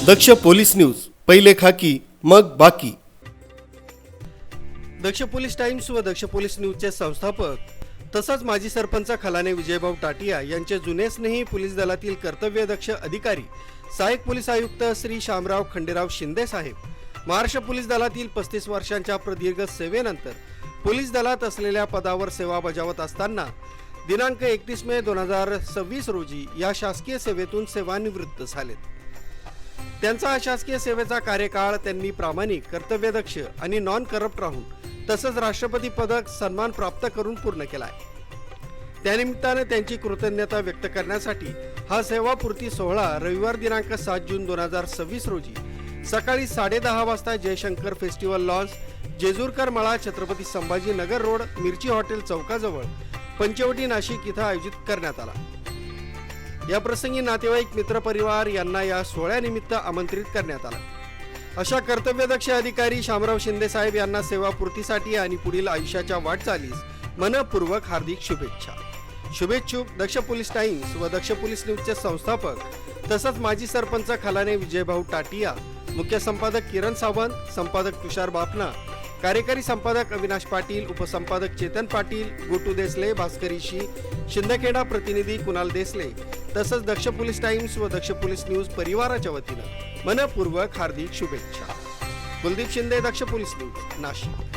दक्ष police news, पहिले खाकी मग बाकी। दक्ष पोलीस टाइम्स व दक्ष पोलीस न्यूजचे संस्थापक तसंच माजी सरपंच खलाने विजयभाऊ टाटिया यांचे जुने स्नेही पोलीस दलातील कर्तव्यदक्ष अधिकारी सहाय्यक पोलीस आयुक्त श्री शामराव खंडेराव शिंदे साहेब, महाराष्ट्र पोलीस दलातील 35 वर्षांच्या प्रदीर्घ सेवेनंतर पोलीस दलात असलेल्या पदावर सेवा बजावत असताना दिनांक 31 मे 2026 रोजी या शासकीय सेवेतून सेवानिवृत्त झालेत। त्यांचा अशासकीय सेवेचा कार्यकाळ त्यांनी प्रामाणिक, कर्तव्यदक्ष आणि नॉन करप्ट राहून तसंच राष्ट्रपती पदक सन्मान प्राप्त करून पूर्ण केला आहे। त्यानिमित्ताने त्यांची कृतज्ञता व्यक्त करण्यासाठी हा सेवापूर्ती सोहळा रविवार दिनांक 7 जून 2026 रोजी सकाळी 10:30 वाजता जयशंकर फेस्टिवल लॉन्स, जेजूरकर मळा, छत्रपती संभाजीनगर रोड, मिरची हॉटेल चौकाजवळ, पंचवटी, नाशिक इथं आयोजित करण्यात आला। या प्रसंगी नातेवाईक, मित्रपरिवार यांना या सोहळ्यानिमित्त आमंत्रित करण्यात आलं। अशा कर्तव्यदक्ष अधिकारी शामराव शिंदे साहेब यांना सेवापूर्तीसाठी आणि पुढील आयुष्याच्या वाटचालीस मनपूर्वक हार्दिक शुभेच्छा। शुभेच्छुक दक्ष पोलीस टाइम्स व दक्ष पोलीस न्यूजचे संस्थापक तसंच माजी सरपंच खलाने विजयभाऊ टाटिया, मुख्य संपादक किरण सावंत, संपादक तुषार बापना, कार्यकारी संपादक अविनाश पाटील, उपसंपादक चेतन पाटील, गोटू देसले, भास्करीशी, शिंदखेडा प्रतिनिधी कुणाल देसले तसंच दक्ष पोलीस टाइम्स व दक्ष पोलीस न्यूज परिवाराच्या वतीनं मनपूर्वक हार्दिक शुभेच्छा। कुलदीप शिंदे, दक्ष पोलीस न्यूज, नाशिक।